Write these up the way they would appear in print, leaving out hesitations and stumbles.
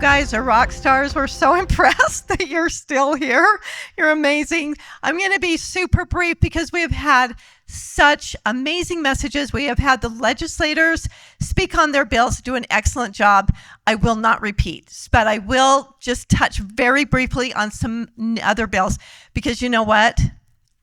guys are rock stars. We're so impressed that you're still here. You're amazing. I'm going to be super brief because we have had such amazing messages. We have had the legislators speak on their bills, do an excellent job. I will not repeat, but I will just touch very briefly on some other bills because you know what?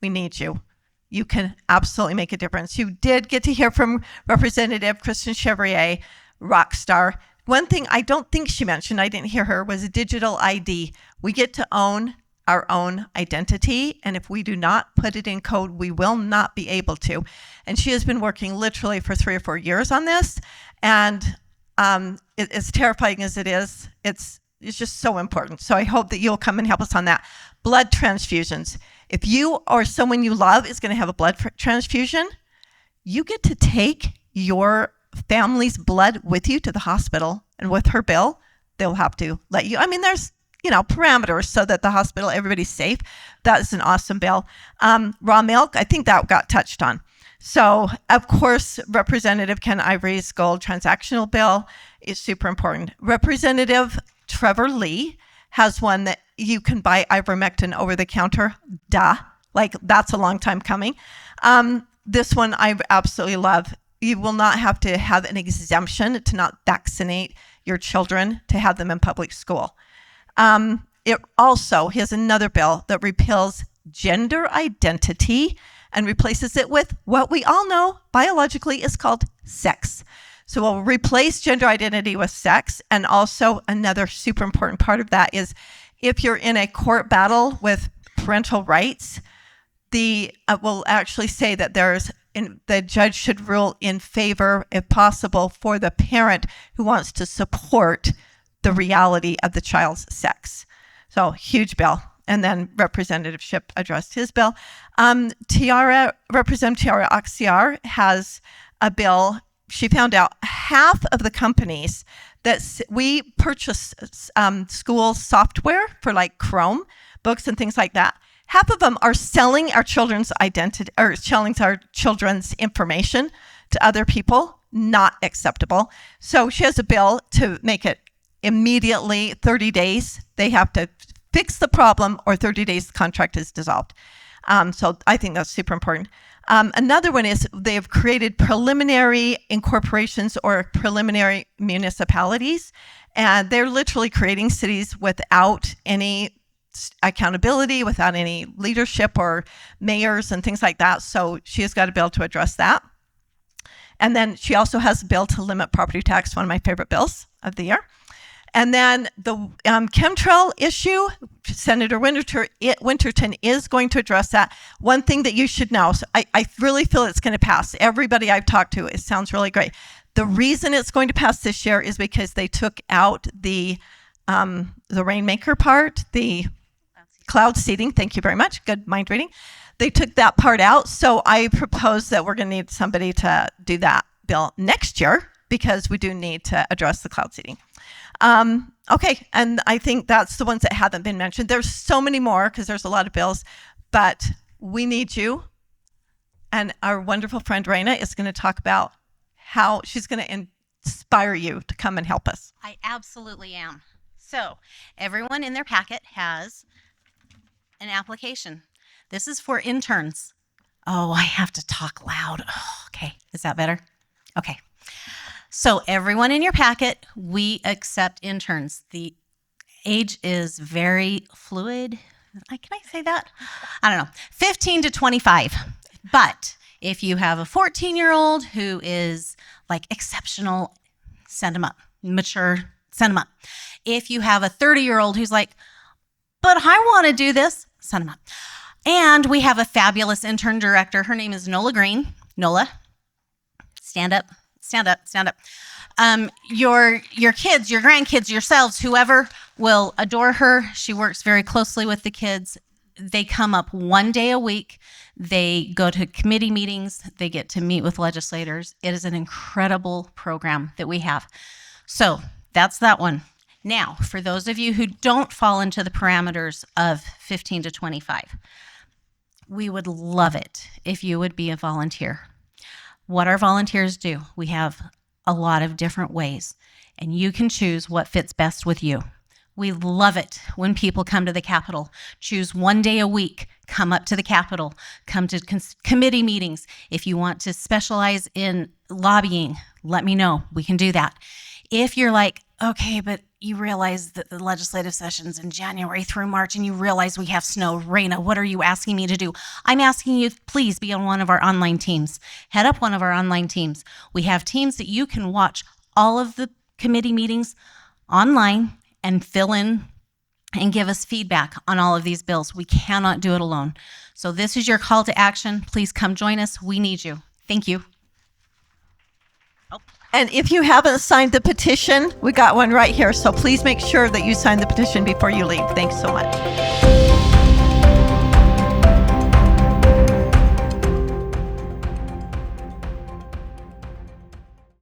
We need you. You can absolutely make a difference. You did get to hear from Representative Kristen Chevrier, rock star. One thing I don't think she mentioned, I didn't hear her, was a digital ID. We get to own our own identity, and if we do not put it in code, we will not be able to. And she has been working literally for 3 or 4 years on this, and as terrifying as it is, it's just so important. So I hope that you'll come and help us on that. Blood transfusions. If you or someone you love is going to have a blood transfusion, you get to take your family's blood with you to the hospital, and with her bill, they'll have to let you. I mean, there's parameters so that the hospital, everybody's safe. That is an awesome bill. Raw milk, I think that got touched on. So, of course, Representative Ken Ivory's gold transactional bill is super important. Representative Trevor Lee has one that you can buy ivermectin over the counter. Like that's a long time coming. This one I absolutely love. You will not have to have an exemption to not vaccinate your children to have them in public school. It also, here's another bill that repeals gender identity and replaces it with what we all know biologically is called sex. So we'll replace gender identity with sex. And also another super important part of that is if you're in a court battle with parental rights, will actually say that the judge should rule in favor, if possible, for the parent who wants to support the reality of the child's sex. So huge bill. And then Representative Shipp addressed his bill. Representative Tiara Axiar has a bill. She found out half of the companies that we purchase school software for, like Chrome books and things like that. Half of them are selling our children's identity or selling our children's information to other people. Not acceptable. So she has a bill to make it immediately 30 days. They have to fix the problem, or 30 days the contract is dissolved. So I think that's super important. Another one is they've created preliminary incorporations or preliminary municipalities, and they're literally creating cities without any accountability, without any leadership or mayors and things like that. So she has got a bill to address that. And then she also has a bill to limit property tax, one of my favorite bills of the year. And then the chemtrail issue, Senator Winterton is going to address that. One thing that you should know, so I really feel it's going to pass. Everybody I've talked to, it sounds really great. The reason it's going to pass this year is because they took out the rainmaker part, the cloud seeding. Thank you very much. Good mind reading. They took that part out. So I propose that we're going to need somebody to do that bill next year because we do need to address the cloud seeding. Okay, and I think that's the ones that haven't been mentioned. There's so many more because there's a lot of bills, but we need you. And our wonderful friend Rana is going to talk about how she's going to inspire you to come and help us. I absolutely am. So everyone in their packet has an application. This is for interns. Oh, I have to talk loud. Oh, okay, is that better? Okay. So everyone in your packet, we accept interns. The age is very fluid. Can I say that? I don't know. 15 to 25. But if you have a 14-year-old who is like exceptional, send them up. Mature, send them up. If you have a 30-year-old who's like, but I want to do this, send them up. And we have a fabulous intern director. Her name is Nola Green. Nola, stand up. Stand up, stand up. Your kids, your grandkids, yourselves, whoever will adore her. She works very closely with the kids. They come up one day a week. They go to committee meetings. They get to meet with legislators. It is an incredible program that we have. So that's that one. Now, for those of you who don't fall into the parameters of 15 to 25, we would love it if you would be a volunteer. What our volunteers do, we have a lot of different ways, and you can choose what fits best with you. We love it when people come to the Capitol. Choose one day a week. Come up to the Capitol. Come to committee meetings. If you want to specialize in lobbying, let me know. We can do that. If you're like, okay, but you realize that the legislative session's in January through March and you realize we have snow, Rana, what are you asking me to do? I'm asking you, please be on one of our online teams. Head up one of our online teams. We have teams that you can watch all of the committee meetings online and fill in and give us feedback on all of these bills. We cannot do it alone. So this is your call to action. Please come join us. We need you. Thank you. And if you haven't signed the petition, we got one right here. So please make sure that you sign the petition before you leave. Thanks so much.